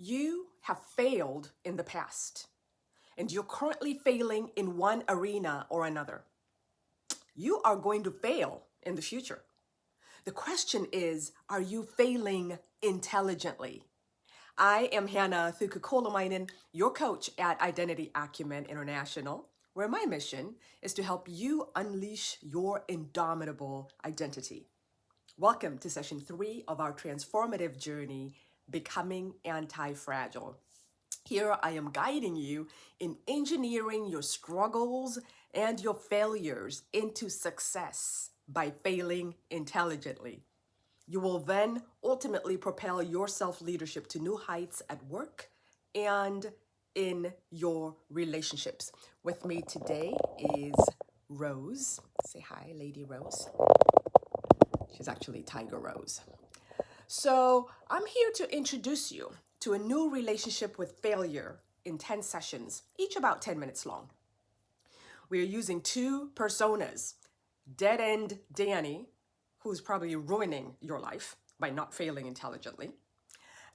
You have failed in the past, and you're currently failing in one arena or another. You are going to fail in the future. The question is, are you failing intelligently? I am Hannah Thukukolomainen, your coach at Identity Acumen International, where my mission is to help you unleash your indomitable identity. Welcome to session 3 of our transformative journey, Becoming Anti-Fragile. Here I am guiding you in engineering your struggles and your failures into success by failing intelligently. You will then ultimately propel your self-leadership to new heights at work and in your relationships. With me today is Rose. Say hi, Lady Rose. She's actually Tiger Rose. So I'm here to introduce you to a new relationship with failure in 10 sessions, each about 10 minutes long. We are using two personas, Dead End Danny, who's probably ruining your life by not failing intelligently,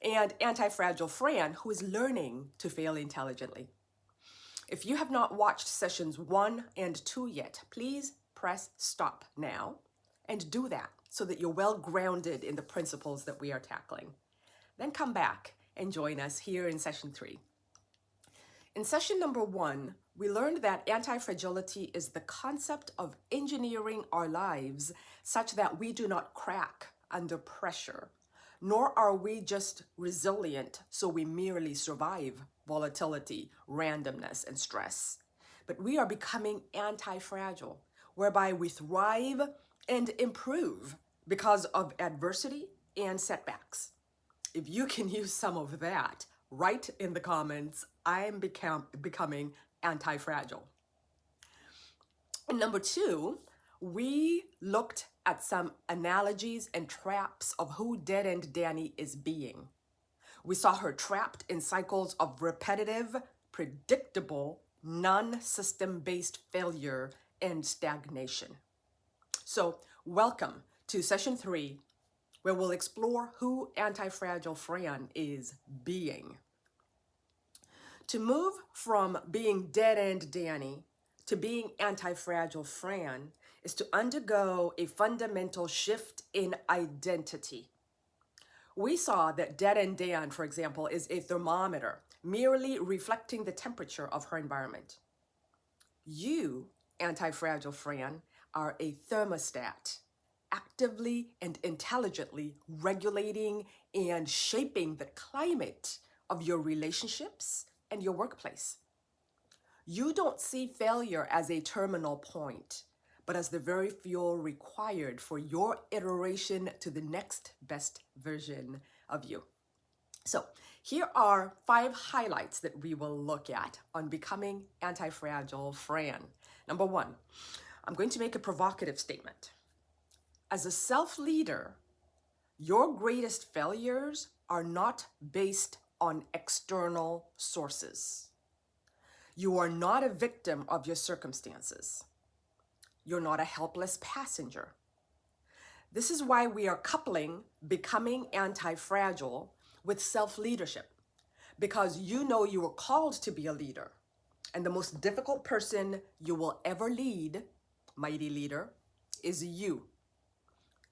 and Antifragile Fran, who is learning to fail intelligently. If you have not watched sessions 1 and 2 yet, please press stop now and do that so that you're well grounded in the principles that we are tackling. Then come back and join us here in session 3. In session number 1, we learned that anti-fragility is the concept of engineering our lives such that we do not crack under pressure, nor are we just resilient so we merely survive volatility, randomness, and stress. But we are becoming anti-fragile, whereby we thrive and improve because of adversity and setbacks. If you can use some of that, write in the comments, I am becoming anti-fragile. And number 2, we looked at some analogies and traps of who Dead End Danny is being. We saw her trapped in cycles of repetitive, predictable, non-system-based failure and stagnation. So welcome to session 3, where we'll explore who Antifragile Fran is being. To move from being Dead End Danny to being Antifragile Fran is to undergo a fundamental shift in identity. We saw that Dead End Dan, for example, is a thermometer, merely reflecting the temperature of her environment. You, Antifragile Fran, are a thermostat, actively and intelligently regulating and shaping the climate of your relationships and your workplace. You don't see failure as a terminal point, but as the very fuel required for your iteration to the next best version of you. So here are 5 highlights that we will look at on becoming Antifragile Fran. Number 1, I'm going to make a provocative statement. As a self-leader, your greatest failures are not based on external sources. You are not a victim of your circumstances. You're not a helpless passenger. This is why we are coupling becoming anti-fragile with self-leadership, because you know you were called to be a leader, and the most difficult person you will ever lead, mighty leader, is you.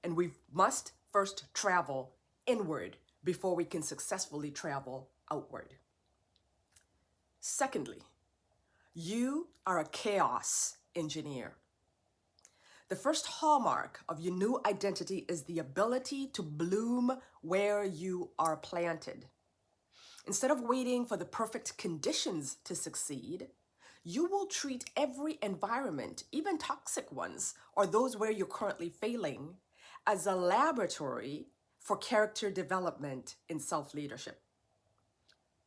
And we must first travel inward before we can successfully travel outward. Secondly, you are a chaos engineer. The first hallmark of your new identity is the ability to bloom where you are planted. Instead of waiting for the perfect conditions to succeed, you will treat every environment, even toxic ones, or those where you're currently failing, as a laboratory for character development in self-leadership.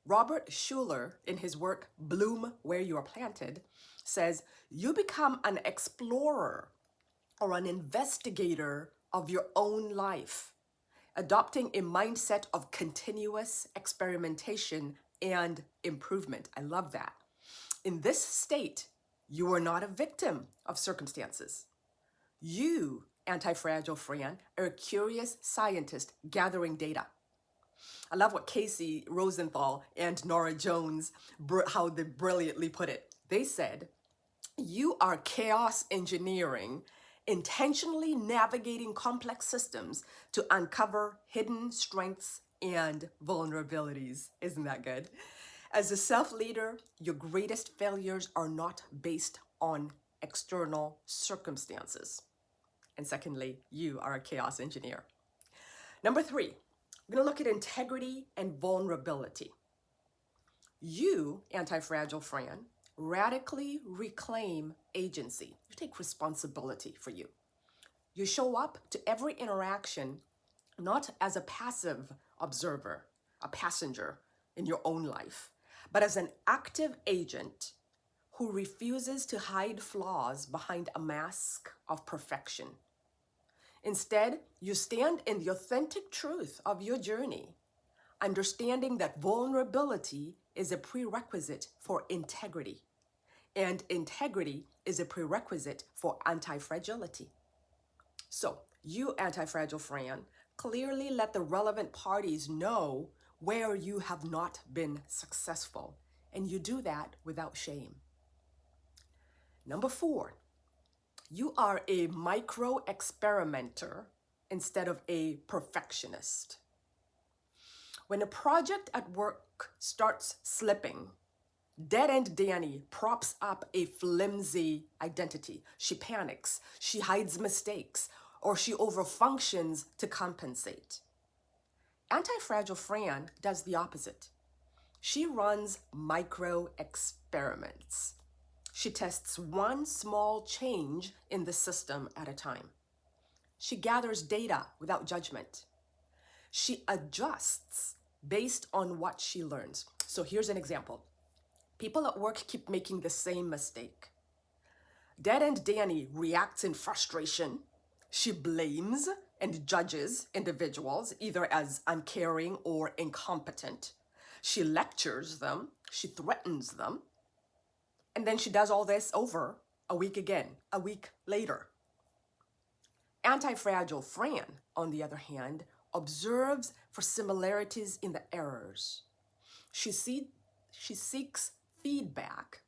Robert Schuller, in his work, Bloom Where You Are Planted, says, you become an explorer or an investigator of your own life, adopting a mindset of continuous experimentation and improvement. I love that. In this state, you are not a victim of circumstances. You, Antifragile Fran, are a curious scientist gathering data. I love what Casey Rosenthal and Nora Jones, how they brilliantly put it. They said, you are chaos engineering, intentionally navigating complex systems to uncover hidden strengths and vulnerabilities. Isn't that good? As a self-leader, your greatest failures are not based on external circumstances. And secondly, you are a chaos engineer. Number 3, we're going to look at integrity and vulnerability. You, Antifragile Fran, radically reclaim agency. You take responsibility for you. You show up to every interaction not as a passive observer, a passenger in your own life, but as an active agent who refuses to hide flaws behind a mask of perfection. Instead, you stand in the authentic truth of your journey, understanding that vulnerability is a prerequisite for integrity, and integrity is a prerequisite for anti-fragility. So, you, Antifragile Fran, clearly let the relevant parties know where you have not been successful, and you do that without shame. Number 4, you are a micro-experimenter instead of a perfectionist. When a project at work starts slipping, dead-end Danny props up a flimsy identity. She panics, she hides mistakes, or she overfunctions to compensate. Antifragile Fran does the opposite. She runs micro-experiments. She tests one small change in the system at a time. She gathers data without judgment. She adjusts based on what she learns. So here's an example. People at work keep making the same mistake. Dead-end Danny reacts in frustration. She blames and judges individuals either as uncaring or incompetent. She lectures them. She threatens them. And then she does all this over a week again, a week later. Antifragile Fran, on the other hand, observes for similarities in the errors. She seeks feedback.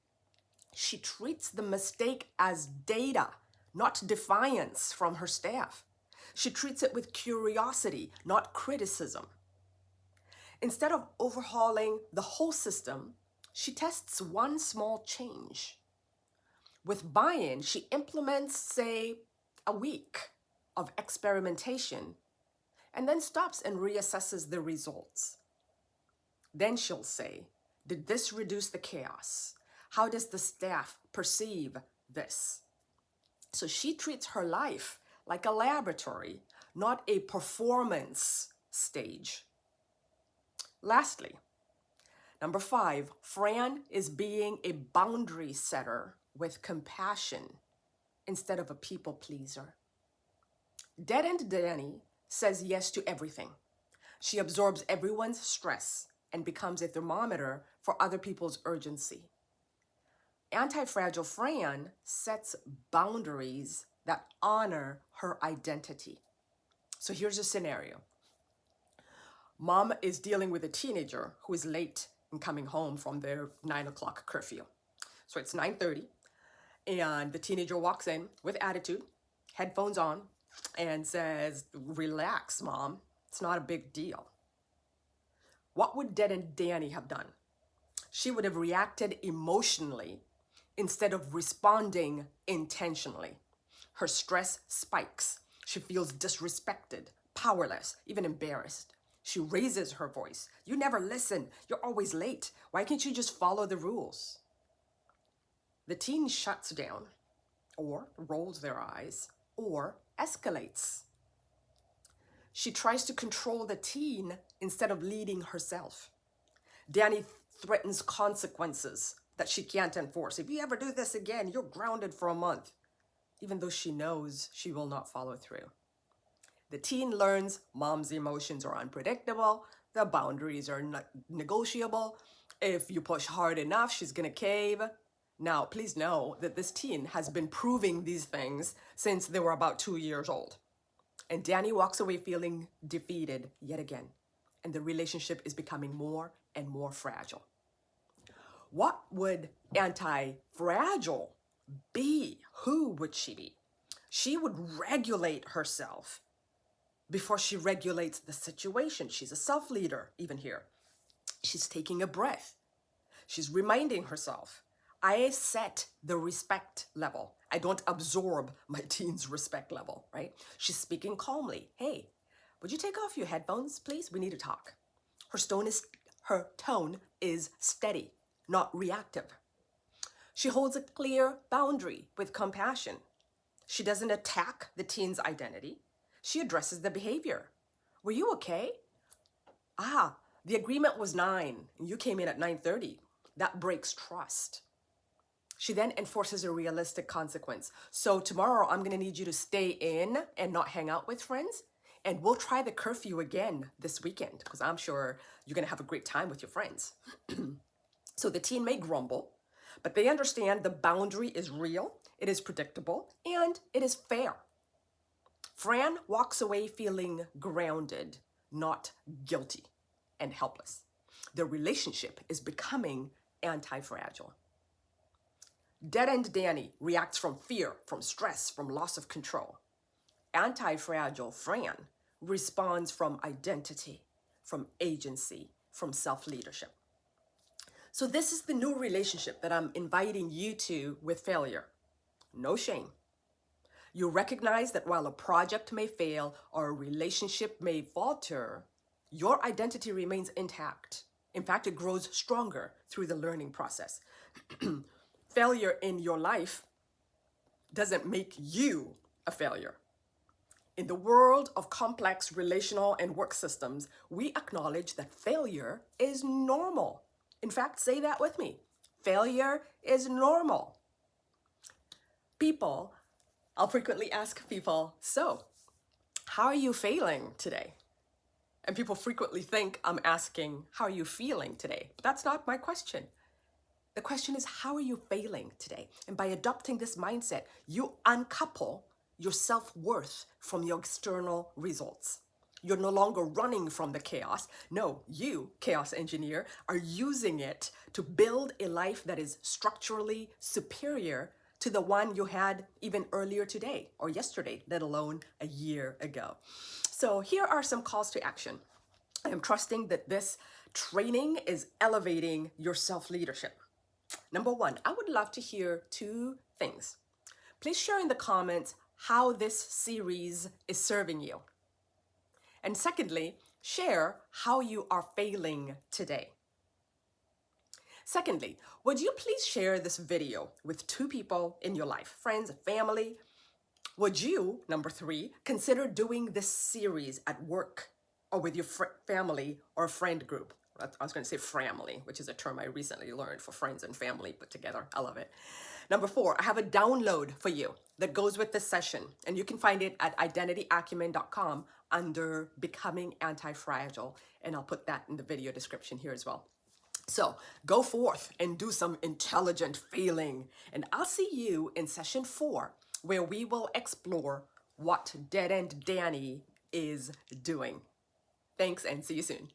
She treats the mistake as data, not defiance from her staff. She treats it with curiosity, not criticism. Instead of overhauling the whole system, she tests one small change. With buy-in, she implements, say, a week of experimentation and then stops and reassesses the results. Then she'll say, did this reduce the chaos? How does the staff perceive this? So she treats her life like a laboratory, not a performance stage. Lastly, number 5, Fran is being a boundary setter with compassion instead of a people pleaser. Dead-end Danny says yes to everything. She absorbs everyone's stress and becomes a thermometer for other people's urgency. Antifragile Fran sets boundaries that honor her identity. So here's a scenario. Mom is dealing with a teenager who is late in coming home from their 9 o'clock curfew. So it's 9:30, and the teenager walks in with attitude, headphones on, and says, relax, Mom, it's not a big deal. What would Dead-end Danny have done? She would have reacted emotionally instead of responding intentionally. Her stress spikes. She feels disrespected, powerless, even embarrassed. She raises her voice. You never listen. You're always late. Why can't you just follow the rules? The teen shuts down, or rolls their eyes, or escalates. She tries to control the teen instead of leading herself. Danny threatens consequences that she can't enforce. If you ever do this again, you're grounded for a month, even though she knows she will not follow through. The teen learns mom's emotions are unpredictable, the boundaries are not negotiable. If you push hard enough, she's gonna cave. Now, please know that this teen has been proving these things since they were about 2 years old. And Danny walks away feeling defeated yet again. and the relationship is becoming more and more fragile. What would anti-fragile be? Who would she be? She would regulate herself before she regulates the situation. She's a self-leader, even here. She's taking a breath. She's reminding herself, I set the respect level. I don't absorb my teen's respect level, right? She's speaking calmly. Hey, would you take off your headphones, please? We need to talk. Her tone is steady, not reactive. She holds a clear boundary with compassion. She doesn't attack the teen's identity. She addresses the behavior. Were you okay? The agreement was 9 and you came in at 9:30. That breaks trust. She then enforces a realistic consequence. So tomorrow I'm gonna need you to stay in and not hang out with friends. And we'll try the curfew again this weekend because I'm sure you're gonna have a great time with your friends. So the teen may grumble, but they understand the boundary is real, it is predictable, and it is fair. Fran walks away feeling grounded, not guilty and helpless. The relationship is becoming anti-fragile. Dead-end Danny reacts from fear, from stress, from loss of control. Anti-fragile Fran responds from identity, from agency, from self-leadership. So this is the new relationship that I'm inviting you to with failure. No shame. You recognize that while a project may fail or a relationship may falter, your identity remains intact. In fact, it grows stronger through the learning process. Failure in your life doesn't make you a failure. In the world of complex relational and work systems, we acknowledge that failure is normal. In fact, say that with me. Failure is normal. I'll frequently ask people, so how are you failing today? And people frequently think I'm asking, how are you feeling today? But that's not my question. The question is, how are you failing today? And by adopting this mindset, you uncouple your self-worth from your external results. You're no longer running from the chaos. No, you, chaos engineer, are using it to build a life that is structurally superior to the one you had even earlier today or yesterday, let alone a year ago. So here are some calls to action. I am trusting that this training is elevating your self-leadership. Number 1, I would love to hear 2 things. Please share in the comments how this series is serving you. And secondly, share how you are failing today. Secondly, would you please share this video with 2 people in your life, friends, family? Would you, number 3, consider doing this series at work or with your family or friend group? I was going to say family, which is a term I recently learned for friends and family put together. I love it. Number 4, I have a download for you that goes with this session, and you can find it at identityacumen.com under Becoming Anti-Fragile, and I'll put that in the video description here as well. So go forth and do some intelligent failing, and I'll see you in session 4, where we will explore what Dead End Danny is doing. Thanks, and see you soon.